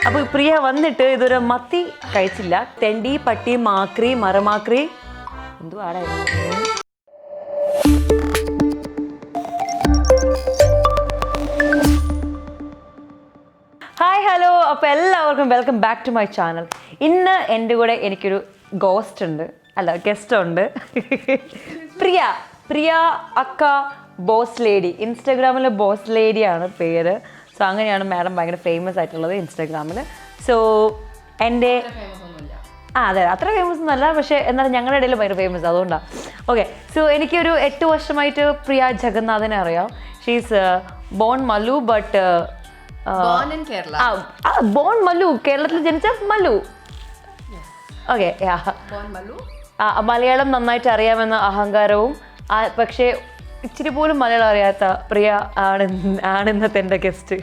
അപ്പോൾ പ്രിയ വന്നിട്ട് ഇതൊരു മത്തി കഴിച്ചില്ല. തെണ്ടി, പട്ടി, മാക്രി, മരമാക്രി എന്തുവാടായിരുന്നു. ഹായ് ഹലോ, അപ്പോൾ എല്ലാവർക്കും welcome back to my channel. ഇന്ന് എൻ്റെ കൂടെ എനിക്കൊരു ഗസ്റ്റ് ഉണ്ട്. പ്രിയ അക്ക ബോസ് ലേഡി, ഇൻസ്റ്റാഗ്രാമിലെ ബോസ് ലേഡിയാണ് പേര്. സോ അങ്ങനെയാണ് മാഡം ഭയങ്കര ഫേമസ് ആയിട്ടുള്ളത് ഇൻസ്റ്റാഗ്രാമിൽ. സോ എൻ്റെ അതെ, അത്ര ഫേമസ് ഒന്നുമല്ല, പക്ഷേ എന്നാലും ഞങ്ങളുടെ ഇടയിൽ ഭയങ്കര ഫേമസ്, അതുകൊണ്ടാണ്. ഓക്കെ, സോ എനിക്കൊരു 8 വർഷമായിട്ട് പ്രിയ ജഗന്നാഥനെ അറിയാം. She's born Mallu, but born Mallu, കേരളത്തിൽ ജനിച്ച മല്ലു. ഓക്കെ, മലയാളം നന്നായിട്ട് അറിയാമെന്ന അഹങ്കാരവും, പക്ഷേ ഇച്ചിരി പോലും മലയാളം അറിയാത്ത പ്രിയ ആണ് ഇന്നത്തെ എൻ്റെ ഗസ്റ്റ്.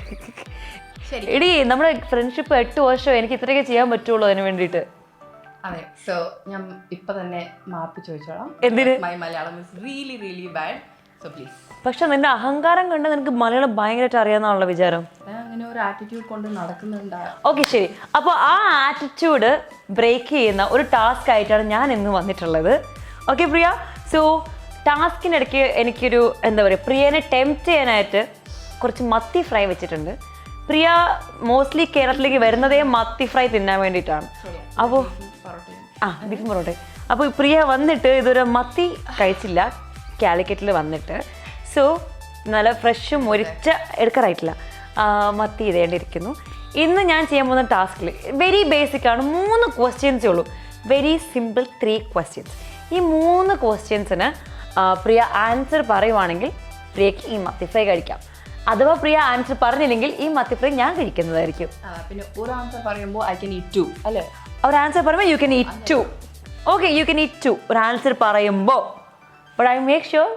എടി, നമ്മുടെ ഫ്രണ്ട്ഷിപ്പ് 8 വർഷം, എനിക്ക് ഇത്രയൊക്കെ ചെയ്യാൻ പറ്റുള്ളൂ അതിന് വേണ്ടിയിട്ട്. അതെ, സോ ഞാൻ ഇപ്പൊ തന്നെ മാപ്പ് ചോദിച്ചോളാം. എന്തിന്? My Malayalam is really really bad, so please. പക്ഷെ നിന്റെ അഹങ്കാരം കണ്ട് നിനക്ക് മലയാളം ഭയങ്കരമായിട്ട് അറിയാമെന്നുള്ള വിചാരം. അങ്ങനെ ഒരു ആറ്റിറ്റ്യൂഡ് കൊണ്ട് നടക്കുന്നുണ്ട്. ഓക്കെ, ശരി. അപ്പോൾ ആ ആറ്റിറ്റ്യൂഡ് ബ്രേക്ക് ചെയ്യുന്ന ഒരു ടാസ്ക് ആയിട്ടാണ് ഞാൻ ഇന്ന് വന്നിട്ടുള്ളത്. ഓക്കെ പ്രിയ, സോ ടാസ്കിനിടയ്ക്ക് എനിക്കൊരു പ്രിയനെ ടെംപ്റ്റ് ചെയ്യാനായിട്ട് കുറച്ച് മത്തി ഫ്രൈ വെച്ചിട്ടുണ്ട്. പ്രിയ മോസ്റ്റ്ലി കേരളത്തിലേക്ക് വരുന്നതേ മത്തി ഫ്രൈ തിന്നാൻ വേണ്ടിയിട്ടാണ്. അപ്പോൾ ബീഫ് പൊറോട്ട. അപ്പോൾ പ്രിയ വന്നിട്ട് ഇതൊരു മത്തി കഴിച്ചില്ല കാലിക്കറ്റിൽ വന്നിട്ട്. സോ നല്ല ഫ്രഷ് മൊരിച്ച എടുക്കാറായിട്ടില്ല മത്തി ഇതേണ്ടിയിരിക്കുന്നു. ഇന്ന് ഞാൻ ചെയ്യാൻ പോകുന്ന ടാസ്കിൽ വെരി ബേസിക് ആണ്. 3 ക്വസ്റ്റ്യൻസേ ഉള്ളൂ. Very simple 3 questions. ഈ 3 ക്വസ്റ്റ്യൻസിന് പ്രിയ ആൻസർ പറയുവാണെങ്കിൽ പ്രിയക്ക് ഈ മത്തി ഫ്രൈ കഴിക്കാം. അഥവാ പ്രിയ ആൻസർ പറഞ്ഞില്ലെങ്കിൽ ഈ മത്തി ഫ്രൈ ഞാൻ കഴിക്കുന്നതായിരിക്കും. പിന്നെ ഒരു ആൻസർ പറയുമ്പോൾ ഐ കൻ ഈറ്റ് 2 അല്ലേ? ഒരു ആൻസർ പറയുമ്പോൾ you can eat 2. Okay, you can eat 2 ഒരു ആൻസർ പറയുമ്പോൾ. But I make sure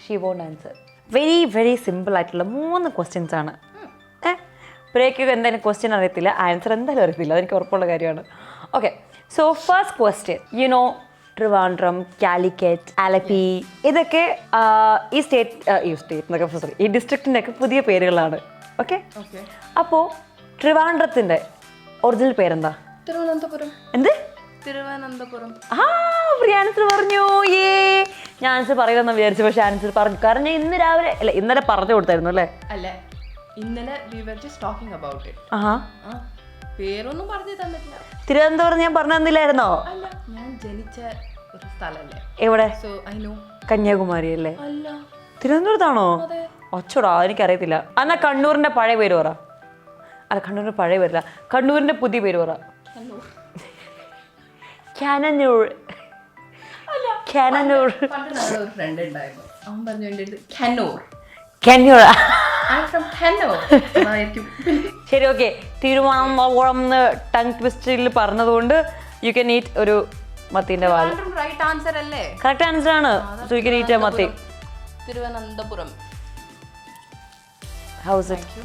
she won't answer. Very very simple ആയിട്ടുള്ള 3 ക്വസ്റ്റ്യൻസ് ആണ്. പ്രിയക്ക് എന്തായാലും ക്വസ്റ്റ്യൻ അറിയത്തില്ല, ആൻസർ എന്തായാലും അറിയത്തില്ല, അതെനിക്ക് ഉറപ്പുള്ള കാര്യമാണ്. Okay, so first question. Trivandrum, Calicut, Alleppey, ഇതൊക്കെ ഈ ഡിസ്ട്രിക്റ്റിൻ്റെ ഒക്കെ പുതിയ പേരുകളാണ്. ഓക്കെ, അപ്പോൾ ട്രിവാൻഡ്രത്തിൻ്റെ ഒറിജിനൽ പേരെന്താ? തിരുവനന്തപുരം. എന്ത്? തിരുവനന്തപുരം. പ്രിയ ആൻസർ പറഞ്ഞു. ഞാൻ ആൻസർ പറയുമെന്ന് വിചാരിച്ചു, പക്ഷെ ആൻസർ പറഞ്ഞു. കാരണം ഞാൻ ഇന്നലെ പറഞ്ഞു കൊടുത്തായിരുന്നു അല്ലേ? അല്ല, ഇന്നലെ we were just talking about it. പേരൊന്നും പറഞ്ഞു തന്നിട്ടില്ല. തിരുവനന്തപുരം ഞാൻ പറഞ്ഞു തന്നില്ലായിരുന്നോ? അല്ല, ഞാൻ ജനിച്ച ഒരു സ്ഥലല്ലേ. എവിടെ? So I know. കന്യാകുമാരി അല്ലേ? അല്ല, തിരുവനന്തപുരത്താണോ? ഒച്ചോടാ, എനിക്കറിയത്തില്ല. എന്നാ കണ്ണൂരിന്റെ പഴയ പേര് പറ. അല്ല, കണ്ണൂരിന്റെ പഴയ പേരില്ല, കണ്ണൂരിന്റെ പുതിയ പേര് പറ. കാനന്നൂർ. കാനന്നൂർ. പണ്ട് ഞങ്ങളുടെ ഒരു ഫ്രണ്ട് ഉണ്ടായിരുന്നു, അവൻ പറഞ്ഞു എൻ്റെ അടുത്ത് കണ്ണൂർ. കണ്ണൂർ. ശരി, ഓക്കെ. തിരുവനന്തപുരം ടങ് ട്വിസ്റ്റിൽ പറഞ്ഞതുകൊണ്ട് യു കെൻ ഈറ്റ് ഒരു മത്തിന്റെ വാൽ. കറക്റ്റ് ആൻസർ ആണ്. So you can eat a mathi. Thiruvananthapuram. How's it?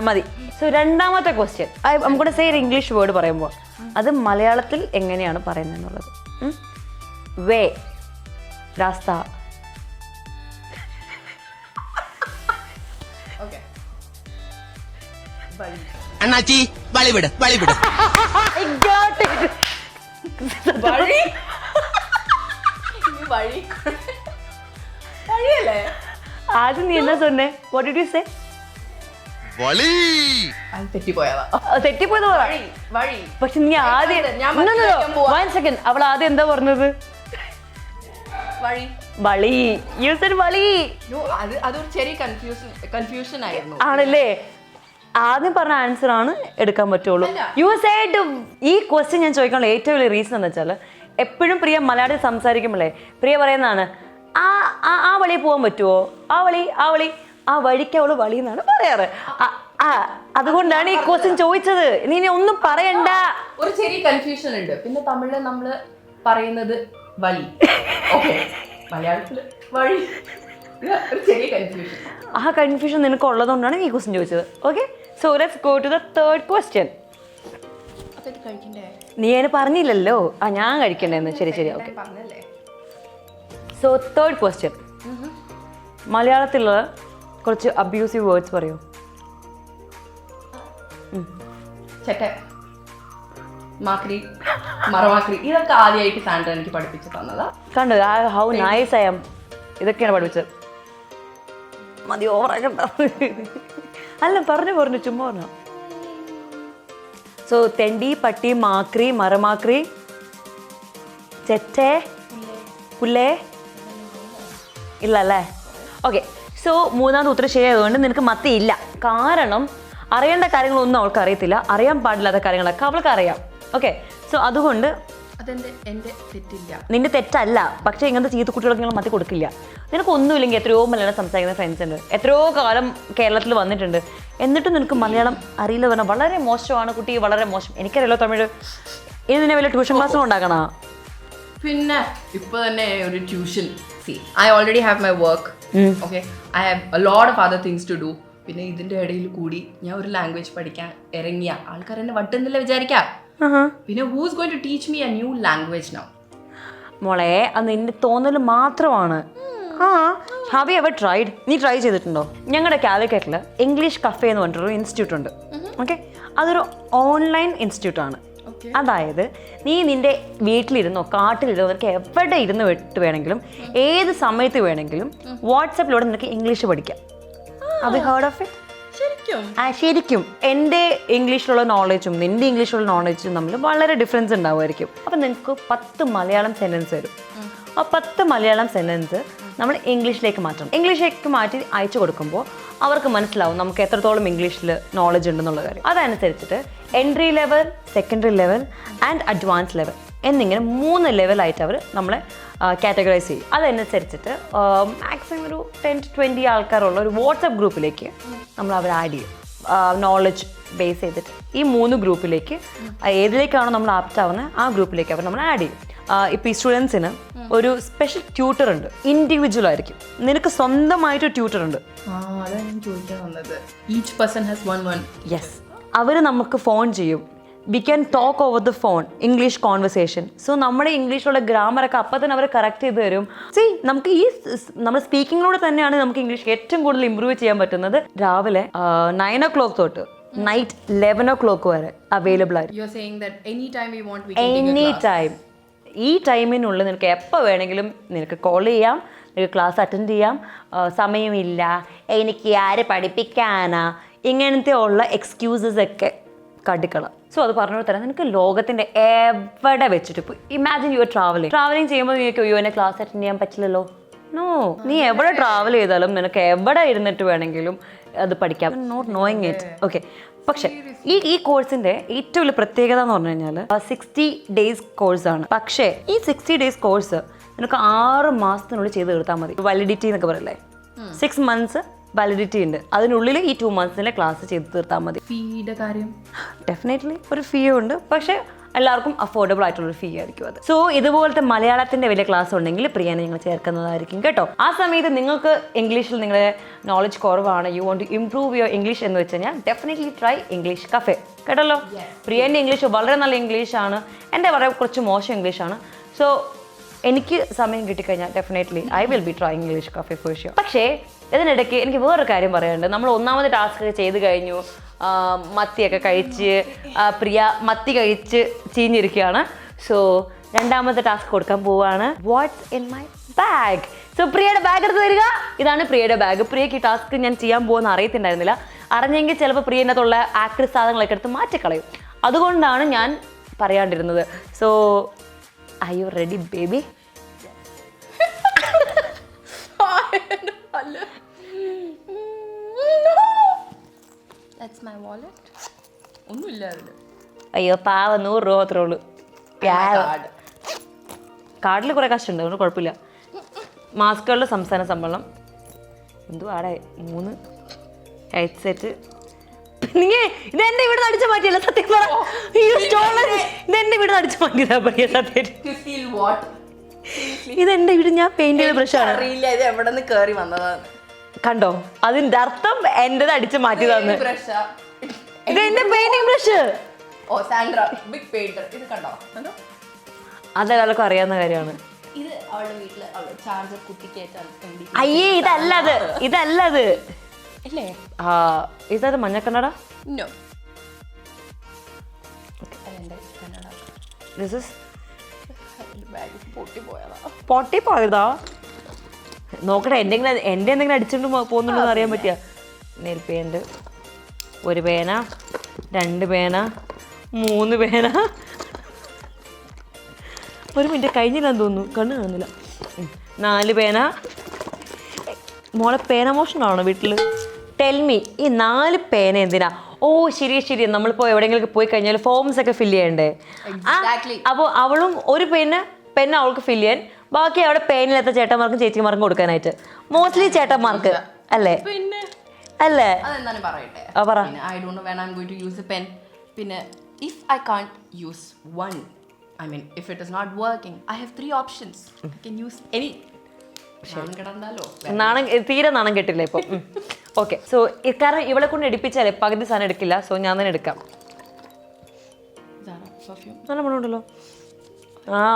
മതി. സോ രണ്ടാമത്തെ ക്വസ്റ്റ്യൻ, നമുക്ക് സേ ഒരു ഇംഗ്ലീഷ് വേർഡ് പറയുമ്പോൾ അത് മലയാളത്തിൽ എങ്ങനെയാണ് പറയുന്നത് എന്നുള്ളത്. വേ, രാസ്ത. അണ്ണാച്ചി വളിവിട്. ആദ്യം നീ എന്താ சொன்னே? What did you say? വളി. തെറ്റിപ്പോയത് പറ. പക്ഷെ നീ ആദ്യം one second, അവൾ ആദ്യം എന്താ പറഞ്ഞത്? വളി. You said വളി. അതൊരു ചെറിയ കൺഫ്യൂഷൻ ആയിരുന്നു. ആണല്ലേ? ആദ്യം പറഞ്ഞ ആൻസർ ആണ് എടുക്കാൻ പറ്റുള്ളൂ. U side. ഈ ക്വസ്റ്റ്യൻ ഞാൻ ചോദിക്കാനുള്ള ഏറ്റവും വലിയ റീസൺ എന്ന് വെച്ചാൽ എപ്പോഴും പ്രിയ മലയാളത്തിൽ സംസാരിക്കുമ്പോഴേ പ്രിയ പറയുന്നതാണ് ആ വഴി പോകാൻ പറ്റുമോ, ആ വഴിക്ക് അവള് വളി എന്നാണ് പറയാറ്. അതുകൊണ്ടാണ് ഈ ക്വസ്റ്റ്യൻ ചോദിച്ചത്. നീ ഒന്നും പറയണ്ട. ഒരു ചെറിയ കൺഫ്യൂഷൻ ഉണ്ട്. പിന്നെ തമിഴില് നമ്മള് പറയുന്നത് വളി, മലയാളത്തില് വഴി. ആ കൺഫ്യൂഷൻ നിനക്ക് ഉള്ളതുകൊണ്ടാണ് ഈ ക്വസ്റ്റ്യൻ ചോദിച്ചത്. Okay, so let's go to the third question. നീ അതിന് പറഞ്ഞില്ലല്ലോ. ഞാൻ കഴിക്കണ്ടേന്ന്. ശരി, ഓക്കെ. So third question. മലയാളത്തിലുള്ള കുറച്ച് അബ്യൂസീവ് വേർഡ്സ് പറയൂ. ചെറ്റ, മാക്രി, മറമാക്രി, ഇതൊക്കെ ആദ്യമായിട്ട് സാൻഡ്ര എനിക്ക് പഠിപ്പിച്ചു തന്നതാ. കണ്ടു ഹൗ നൈസ് ഐ ആം. ഇതൊക്കെയാണ് പഠിപ്പിച്ചത്. മതി ഓവറാക്കണ്ട. അല്ല പറഞ്ഞു ചുമ്മാ പറഞ്ഞു. സോ തെണ്ടി, പട്ടി, മാക്രി, മറമാക്രി, ചെറ്റേ, പുല്ലേ ഇല്ല അല്ലേ? ഓക്കെ. സോ മൂന്നാമത്തെ ഉത്തരം ശരിയായതുകൊണ്ട് നിനക്ക് മത്തി ഇല്ല. കാരണം അറിയേണ്ട കാര്യങ്ങളൊന്നും അവൾക്ക് അറിയത്തില്ല, അറിയാൻ പാടില്ലാത്ത കാര്യങ്ങളൊക്കെ അവൾക്ക് അറിയാം. ഓക്കെ. സോ അതുകൊണ്ട് എന്റെ തെറ്റില്ല, നിന്റെ തെറ്റല്ല. പക്ഷേ ഇങ്ങനത്തെ ചീത്ത കുട്ടികൾക്ക് നിങ്ങൾ മത്തി കൊടുക്കില്ല. നിനക്കൊന്നുമില്ലെങ്കിൽ എത്രയോ മലയാളം സംസാരിക്കുന്ന ഫ്രണ്ട്സ് ഉണ്ട്, എത്രയോ കാലം കേരളത്തിൽ വന്നിട്ടുണ്ട്, എന്നിട്ടും നിനക്ക് മലയാളം അറിയില്ല പറഞ്ഞാൽ വളരെ മോശമാണ് കുട്ടി, വളരെ മോശം. എനിക്കറിയാലോ തമിഴ്. ഇനി നിന്നെ വല്ല ട്യൂഷൻ ക്ലാസ്സും ഉണ്ടാക്കണോ? പിന്നെ ഇപ്പൊ തന്നെ ഒരു tuition. I already have my work. Okay, I have a lot of other things to do. പിന്നെ ഇതിന്റെ ഇടയിൽ കൂടി ഞാൻ ഒരു ലാംഗ്വേജ് പഠിക്കാൻ ഇറങ്ങിയ ആൾക്കാർ എന്നെ വട്ടുന്നില്ല വിചാരിക്കാം. പിന്നെ who's going to teach me a new language now? മോളെ, അത് നിന്റെ തോന്നൽ മാത്രമാണ്. Have you ever tried? നീ ട്രൈ ചെയ്തിട്ടുണ്ടോ? ഞങ്ങളുടെ കാലിക്കറ്റിൽ ഇംഗ്ലീഷ് കഫേ എന്ന് പറഞ്ഞിട്ടൊരു ഇൻസ്റ്റിറ്റ്യൂട്ട് ഉണ്ട്. ഓക്കെ, അതൊരു ഓൺലൈൻ ഇൻസ്റ്റിറ്റ്യൂട്ടാണ്. അതായത് നീ നിന്റെ വീട്ടിലിരുന്നോ കാട്ടിലിരുന്നോ നിനക്ക് എവിടെ ഇരുന്ന് വിട്ട് വേണമെങ്കിലും ഏത് സമയത്ത് വേണമെങ്കിലും വാട്സാപ്പിലൂടെ നിനക്ക് ഇംഗ്ലീഷ് പഠിക്കാം. അത് ഹേർഡ് ഓഫ് ഇറ്റ്? ശരിക്കും എൻ്റെ ഇംഗ്ലീഷിലുള്ള നോളജും നിന്റെ ഇംഗ്ലീഷിലുള്ള നോളജും തമ്മിൽ വളരെ ഡിഫറൻസ് ഉണ്ടാവുമായിരിക്കും. അപ്പം നിങ്ങൾക്ക് 10 മലയാളം സെൻറ്റൻസ് വരും. ആ 10 മലയാളം സെൻറ്റൻസ് നമ്മൾ ഇംഗ്ലീഷിലേക്ക് മാറ്റണം. ഇംഗ്ലീഷിലേക്ക് മാറ്റി അയച്ചു കൊടുക്കുമ്പോൾ അവർക്ക് മനസ്സിലാവും നമുക്ക് എത്രത്തോളം ഇംഗ്ലീഷിൽ നോളജ് ഉണ്ടെന്നുള്ള കാര്യം. അതനുസരിച്ചിട്ട് entry level, secondary level and advance level എന്നിങ്ങനെ 3 ലെവലായിട്ട് അവർ നമ്മളെ കാറ്റഗറൈസ് ചെയ്യും. അതനുസരിച്ചിട്ട് മാക്സിമം ഒരു 10 to 20 ആൾക്കാരുള്ള ഒരു വാട്സപ്പ് ഗ്രൂപ്പിലേക്ക് നമ്മൾ അവർ ആഡ് ചെയ്യും. നോളജ് ബേസ് ചെയ്തിട്ട് ഈ 3 ഗ്രൂപ്പിലേക്ക് ഏതിലേക്കാണോ നമ്മൾ ആപ്റ്റ് ആവുന്നത് ആ ഗ്രൂപ്പിലേക്ക് അവർ നമ്മൾ ആഡ് ചെയ്യും. ഇപ്പോൾ ഈ സ്റ്റുഡൻസിന് ഒരു സ്പെഷ്യൽ ട്യൂട്ടർ ഉണ്ട്, ഇൻഡിവിജ്വൽ ആയിരിക്കും. നിനക്ക് സ്വന്തമായിട്ട് ട്യൂട്ടർ ഉണ്ട്. യെസ്, അവർ നമുക്ക് ഫോൺ ചെയ്യും. We can talk over the phone, English conversation. So നമ്മുടെ ഇംഗ്ലീഷിലുള്ള ഗ്രാമറൊക്കെ അപ്പം തന്നെ അവർ കറക്റ്റ് ചെയ്ത് തരും. നമുക്ക് ഈ നമ്മുടെ സ്പീക്കിങ്ങിലൂടെ തന്നെയാണ് നമുക്ക് ഇംഗ്ലീഷ് ഏറ്റവും കൂടുതൽ ഇമ്പ്രൂവ് ചെയ്യാൻ പറ്റുന്നത്. രാവിലെ 9 o'clock തൊട്ട് നൈറ്റ് 11 o'clock വരെ അവൈലബിൾ ആയിരിക്കും. Any time. ഈ ടൈമിനുള്ളിൽ നിനക്ക് എപ്പോൾ വേണമെങ്കിലും നിനക്ക് കോൾ ചെയ്യാം, നിനക്ക് ക്ലാസ് അറ്റൻഡ് ചെയ്യാം. സമയമില്ല, എനിക്ക് ആര് പഠിപ്പിക്കാനാ, ഇങ്ങനത്തെ ഉള്ള എക്സ്ക്യൂസസ് ഒക്കെ കടിക്കള. സോ അത് പറഞ്ഞു തരാം. നിനക്ക് ലോകത്തിൻ്റെ എവിടെ വെച്ചിട്ട് ഇപ്പോൾ ഇമാജിൻ യു ആർ ട്രാവലിംഗ് ചെയ്യുമ്പോൾ നീ അയ്യോ എന്നെ ക്ലാസ് അറ്റൻഡ് ചെയ്യാൻ പറ്റില്ലല്ലോ. നോ, നീ എവിടെ ട്രാവൽ ചെയ്താലും നിനക്ക് എവിടെ ഇരുന്നിട്ട് വേണമെങ്കിലും അത് പഠിക്കാം. Not knowing it. ഓക്കെ. പക്ഷേ ഈ കോഴ്സിൻ്റെ ഏറ്റവും വലിയ പ്രത്യേകത എന്ന് പറഞ്ഞു കഴിഞ്ഞാൽ 60 days കോഴ്സാണ്. പക്ഷേ ഈ 60 days കോഴ്സ് നിനക്ക് 6 മാസത്തിനുള്ളിൽ ചെയ്ത് തീർത്താൽ മതി. വാലിഡിറ്റി എന്നൊക്കെ പറയല്ലേ, 6 months വാലിഡിറ്റി ഉണ്ട്. അതിനുള്ളിൽ ഈ 2 months ക്ലാസ് ചെയ്ത് തീർത്താൽ മതി. ഫീയുടെ കാര്യം ഡെഫിനറ്റ്ലി ഒരു ഫീ ഉണ്ട്, പക്ഷേ എല്ലാവർക്കും അഫോർഡബിൾ ആയിട്ടുള്ളൊരു ഫീ ആയിരിക്കും അത്. സോ ഇതുപോലത്തെ മലയാളത്തിൻ്റെ വലിയ ക്ലാസ് ഉണ്ടെങ്കിൽ പ്രിയനെ നിങ്ങൾ ചേർക്കുന്നതായിരിക്കും കേട്ടോ. ആ സമയത്ത് നിങ്ങൾക്ക് ഇംഗ്ലീഷിൽ നിങ്ങളുടെ നോളജ് കുറവാണ്, you want to improve your English എന്ന് വെച്ച് കഴിഞ്ഞാൽ ഡെഫിനറ്റ്ലി ട്രൈ ഇംഗ്ലീഷ് കഫേ കേട്ടല്ലോ. പ്രിയൻ്റെ ഇംഗ്ലീഷ് വളരെ നല്ല ഇംഗ്ലീഷാണ്, എൻ്റെ വളരെ കുറച്ച് മോശം ഇംഗ്ലീഷാണ്. സോ എനിക്ക് സമയം കിട്ടിക്കഴിഞ്ഞാൽ definitely I will be try English cafe for sure. പക്ഷേ ഇതിനിടയ്ക്ക് എനിക്ക് വേറൊരു കാര്യം പറയാനുണ്ട്. നമ്മൾ ഒന്നാമത്തെ ടാസ്ക് ചെയ്ത് കഴിഞ്ഞു, മത്തിയൊക്കെ കഴിച്ച് പ്രിയ മത്തി കഴിച്ച് ചീഞ്ഞിരിക്കുകയാണ്. സോ രണ്ടാമത്തെ ടാസ്ക് കൊടുക്കാൻ പോവുകയാണ്. What's in my bag. So പ്രിയയുടെ ബാഗ് എടുത്ത് തരിക. ഇതാണ് പ്രിയയുടെ ബാഗ്. പ്രിയക്ക് ഈ ടാസ്ക് ഞാൻ ചെയ്യാൻ പോകുന്ന അറിയത്തിണ്ടായിരുന്നില്ല. അറിഞ്ഞെങ്കിൽ ചിലപ്പോൾ പ്രിയൻ്റെ അകത്തുള്ള ആക്രി സാധനങ്ങളൊക്കെ എടുത്ത് മാറ്റിക്കളയും. അതുകൊണ്ടാണ് ഞാൻ പറയാണ്ടിരുന്നത്. So are you ready baby? That's my wallet. ഒന്നുമില്ല അതിൽ. അയ്യോ പാവം 100 രൂപ മാത്രമേ ഉള്ളൂ. കാർഡിൽ കുറേ കാശുണ്ട്, അതുകൊണ്ട് കുഴപ്പമില്ല. മാസ്കുകളുടെ സംസ്ഥാന സമ്മേളനം എന്തുവാടെ 3 ഹെഡ്സെറ്റ്. ഇതെന്റെ ഇവിടെ അടിച്ചു മാറ്റിയല്ല സത്യം പറ. ഇതെന്റെ വീട് അടിച്ചു മാറ്റിയതാ പയ്യ സത്യം. ഇതെന്റെ വീട് ഞാൻ പെയിന്റ് ചെയ്ത ബ്രഷാണ്. അറിയില്ല ഇത് എവിടെ നിന്ന് കേറി വന്നതാണ്. കണ്ടോ, അതിന്റെ അർത്ഥം എന്റേത് അടിച്ചു മാറ്റിയതാന്ന്. ഇത് എന്റെ പെയിന്റിംഗ് ബ്രഷ്. ഓ സാൻഡ്ര ബിഗ് പെയിന്റർ. ഇത് കണ്ടോ? അതെല്ലാവർക്കും അറിയാവുന്ന കാര്യമാണ്. ഇത് അവളുടെ വീട്ടില് ചാർജർ കുത്തിക്കേറ്റാൻ. അയ്യേ ഇതല്ലത്. ഇതല്ലത്. ഇതത് മഞ്ഞക്കണ്ണട. ദിസ് ഇസ് പൊട്ടി പോയതാ. പൊട്ടി പോയതാ. നോക്കട്ടെ എൻ്റെ എന്തെങ്കിലും അടിച്ചുകൊണ്ട് പോകുന്നുണ്ടോ എന്ന് അറിയാൻ പറ്റിയ. നെയിൽ പെയിൻറ്, 1 പേന, 2 പേന, 3 പേന. 1 മിനിറ്റ് കഴിഞ്ഞില്ലാന്ന് തോന്നുന്നു, കണ്ണ് കാണുന്നില്ല. 4 പേന. മോളെ പേന മോഷണമാണോ വീട്ടിൽ? ടെൽമി, ഈ 4 പേന എന്തിനാ? ഓ ശരി, നമ്മളിപ്പോൾ എവിടെയെങ്കിലും പോയി കഴിഞ്ഞാൽ ഫോംസ് ഒക്കെ ഫില്ല് ചെയ്യണ്ടേ? അപ്പോൾ അവളും ഒരു പെണ്ണ് അവൾക്ക് ഫില്ല് ചെയ്യാൻ, ബാക്കി അവിടെ പേനിലെത്ത ചേട്ടന്മാർക്കും ചേച്ചിമാർക്കും കൊടുക്കാനായിട്ട്. മോസ്റ്റ്ലി ചേട്ടന്മാർക്ക് അല്ലേ? അല്ലേ? അതെന്താണ് പറയട്ടെ. പറ. I don't know when I'm going to use a pen. പിന്നെ if I can't use one, I mean if it is not working, I have 3 options. I can use any. തീരെ നാണം കെട്ടില്ല ഇപ്പം. ഓക്കെ, സോ കാരണം ഇവളെ കൊണ്ട് എടുപ്പിച്ചാലേ പകുതി സാധനം എടുക്കില്ല. സോ ഞാൻ തന്നെ എടുക്കാം. നല്ല മണമുണ്ടല്ലോ.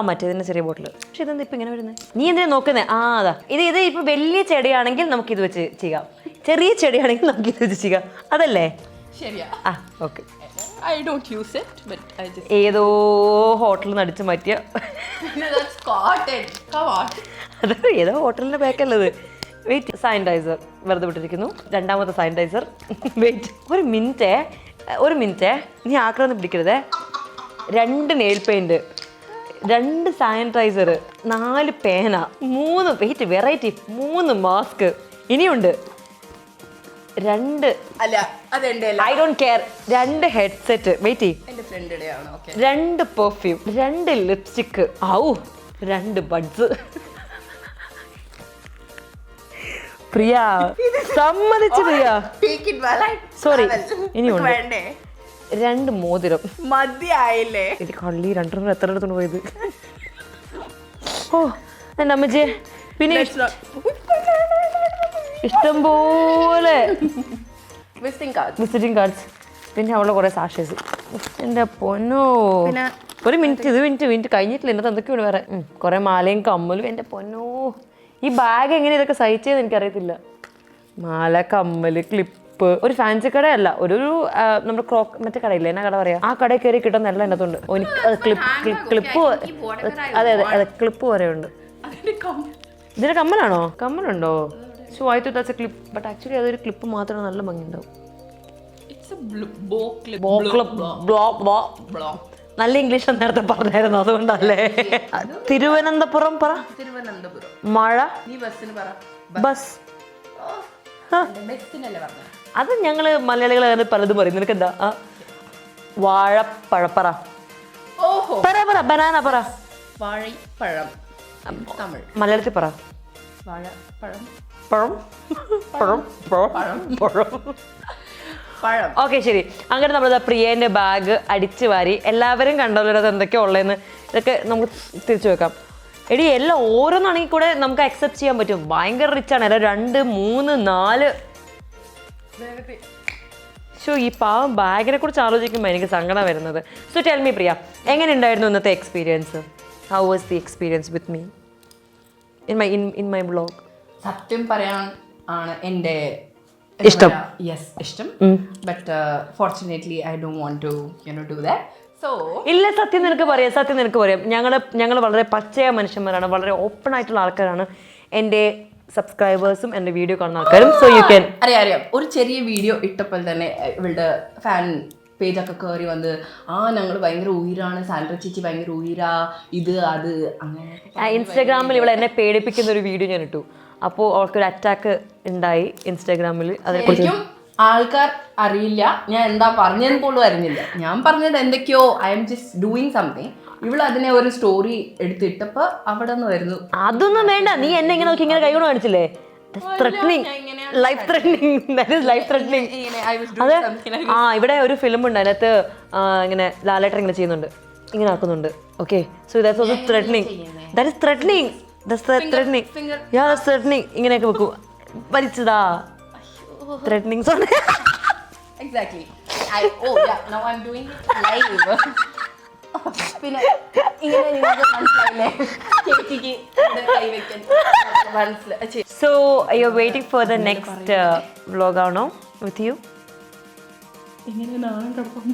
മറ്റേതിൻ്റെ ചെറിയ ബോട്ടിൽ. പക്ഷെ ഇതെന്താ ഇപ്പം ഇങ്ങനെ വരുന്നത്? നീ എന്തിനാ നോക്കുന്നേ? അതാ ഇത് ഇപ്പം വലിയ ചെടിയാണെങ്കിൽ നമുക്കിത് വെച്ച് ചെയ്യാം, ചെറിയ ചെടിയാണെങ്കിൽ നമുക്കിത് വെച്ച് ചെയ്യാം. അതല്ലേ? ശരിയാ. Okay. I don't use it, but I just... ഏതോ ഹോട്ടലിൽ നിന്ന് അടിച്ച് മാറ്റിയ that's cotton. Come on. അത് ഏതോ ഹോട്ടലിൻ്റെ ബാക്കല്ലത്. വെയിറ്റ്, സാനിറ്റൈസർ വെറുതെ വിട്ടിരിക്കുന്നു. 2ാമത്തെ സാനിറ്റൈസർ. വെയിറ്റ്, ഒരു മിനിറ്റ് നീ ആക്രമണം പിടിക്കരുതേ. 2 നെയിൽ പെയിൻറ്, 2 സാനിറ്റൈസർ, 4 പേന, 3 വെയിറ്റ് വെറൈറ്റി, 3 മാസ്ക്, ഇനിയുണ്ട് 2. അല്ല അതെന്റെ I don't care. 2 headset, wait, എന്റെ ഫ്രണ്ടിന്റെ ആണ്. Okay. 2 perfume, 2 lipstick, 2 buds. Priya സമ്മതിച്ചു. പ്രിയ സോറി, ഇനിയുണ്ട് 2 മോതിരം. മതിയായില്ലേ? ഇത് കള്ളി 2 എത്ര എടുത്തോണ്ട് പോയത്? ഓ എൻ്റെ അമ്മച്ചേ. പിന്നെ ഇഷ്ടംപോലെ വിസിറ്റിംഗ് കാർഡ്സ്, പിന്നെ അവളുടെ കുറേ സാഷേഴ്സ്. എൻ്റെ പൊന്നോ. ഒരു മിനിറ്റ് കഴിഞ്ഞിട്ടില്ല. ഇന്നത്തെ എന്തൊക്കെയാണ് വേറെ? കുറേ മാലയും കമ്മലും. എൻ്റെ പൊന്നോ, ഈ ബാഗ് എങ്ങനെ ഇതൊക്കെ സഹിച്ചതെന്ന് എനിക്കറിയത്തില്ല. മാല, കമ്മല്, ക്ലിപ്പ്. ഒരു ഫാൻസി കടയല്ല, ഒരു നമ്മുടെ മറ്റേ കടയില്ല, എന്നാ കട പറയാ, ആ കടയിൽ കയറി കിട്ടുന്ന എല്ലാം അതിനകത്തുണ്ട്. ക്ലിപ്പ്, അതെ ക്ലിപ്പ് വരെ ഉണ്ട്. ഇതിന്റെ കമ്മലാണോ? കമ്മലുണ്ടോ? So I thought that's a clip, but actually അതൊരു ക്ലിപ്പ് മാത്രമേ നല്ല ഭംഗിയുണ്ടാവും. നല്ല ഇംഗ്ലീഷ് നേരത്തെ പറഞ്ഞായിരുന്നു, അതുകൊണ്ടല്ലേ. തിരുവനന്തപുരം പറ. മഴ. ബസ്. അത് ഞങ്ങള് മലയാളികൾ പലതും പറയും. നിനക്ക് എന്താ? വാഴപ്പഴ പറ. പറ ബനാന പറ. വാഴപ്പഴം മലയാളത്തിൽ പറ. വാഴപ്പഴം. പഴം പഴം പഴം പഴം. ഓക്കെ ശരി. അങ്ങനെ നമ്മൾ പ്രിയേൻ്റെ ബാഗ് അടിച്ചു വാരി. എല്ലാവരും കണ്ടല്ലോ അത് എന്തൊക്കെയാ ഉള്ളതെന്ന്. ഇതൊക്കെ നമുക്ക് തിരിച്ചു വെക്കാം. എടി എല്ലാം ഓരോന്നാണെങ്കിൽ കൂടെ നമുക്ക് അക്സെപ്റ്റ് ചെയ്യാൻ പറ്റും. ഭയങ്കര റിച്ചാണ് എല്ലാം. 2, 3, 4. ഷോ ഈ പാവം ബാഗിനെ കുറിച്ച് ആലോചിക്കുമ്പോൾ എനിക്ക് സങ്കടം വരുന്നത്. സോ ടെൽ മീ പ്രിയ, എങ്ങനെ ഉണ്ടായിരുന്നു ഇന്നത്തെ experience? How was the experience with me in my vlog? സത്യം പറയാൻ ആണ് എൻ്റെ ഇഷ്ടം. ഇഷ്ടം. But fortunately I don't want to do that. So ഇല്ല, സത്യം നിനക്ക് പറയാം. ഞങ്ങൾ വളരെ പച്ചയായ മനുഷ്യന്മാരാണ്, വളരെ ഓപ്പൺ ആയിട്ടുള്ള ആൾക്കാരാണ്. എൻ്റെ സബ്സ്ക്രൈബേഴ്സും എൻ്റെ വീഡിയോ കാണുന്ന ആൾക്കാരും. സോ യു ക്യാൻ അറിയാം. ഒരു ചെറിയ വീഡിയോ ഇട്ടപ്പോൾ തന്നെ ഇവളുടെ ഫാൻ പേജൊക്കെ കയറി വന്ന് ഞങ്ങൾ ഭയങ്കര ഉയരാണ്, സാൻഡ്ര ചേച്ചി ഭയങ്കര ഉയരാ, ഇത് അത് അങ്ങനെ. ഇൻസ്റ്റാഗ്രാമിൽ ഇവളെ എന്നെ പേടിപ്പിക്കുന്ന ഒരു വീഡിയോ ഞാൻ ഇട്ടു. അപ്പോൾ അവൾക്കൊരു അറ്റാക്ക് ഉണ്ടായി ഇൻസ്റ്റാഗ്രാമിൽ. അതേക്കുറിച്ചും ആൾക്കാർ അറിയില്ല ഞാൻ എന്താ പറഞ്ഞതെന്ന് പോലും അറിഞ്ഞില്ല. ഞാൻ പറഞ്ഞത് എന്തൊക്കെയോ I am just doing something. ഇവള് അതിനെ ഒരു സ്റ്റോറി എടുത്തിട്ടപ്പോ അവിടെ നിന്ന് വരുന്നു. അതൊന്നും വേണ്ട, നീ എന്നെ ഇങ്ങനെ നോക്കി ഇങ്ങനെ കൈകൊണ്ട് കാണിച്ചില്ലേ? ഇവിടെ ഒരു ഫിലിം ഉണ്ട്, അതിനകത്ത് ഇങ്ങനെ ലാലേട്ടൻ ഇങ്ങനെ ചെയ്യുന്നുണ്ട്, ഇങ്ങനെ ആക്കുന്നുണ്ട്. Okay, so that's also threatening. That is threatening. ഇങ്ങനെയൊക്കെ വെക്കും. വലിച്ചതാ threatening. Exactly. Now I'm doing it live. പിന്നെ ഇങ്ങനെ നിങ്ങൾക്ക് മനസ്സിലായില്ലേ ചേച്ചിക്ക് കൈ വെക്കാൻ മനസ്സിലായി. So are you waiting for the next vlog ആണോ with you? ഇങ്ങനെ നാണം കിടക്കും.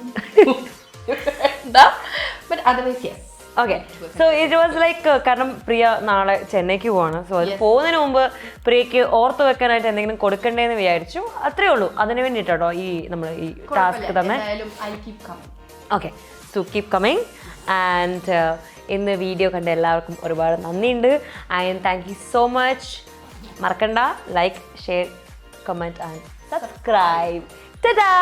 But otherwise yes. Okay so it was like കാരണം പ്രിയ നാളെ ചെന്നൈക്ക് പോവാണ്. സോ അത് പോകുന്നതിന് മുമ്പ് പ്രിയക്ക് ഓർത്ത് വെക്കാനായിട്ട് എന്തെങ്കിലും കൊടുക്കണ്ടേന്ന് വിചാരിച്ചു. അത്രേ ഉള്ളൂ. അതിന് വേണ്ടിയിട്ടോ ഈ നമ്മൾ ഈ ടാസ്ക് തന്നെ. Okay so keep coming. And ഇന്ന് വീഡിയോ കണ്ട എല്ലാവർക്കും ഒരുപാട് നന്ദിയുണ്ട്. And thank you so much. മറക്കണ്ട like, share, comment and subscribe. Ta-da!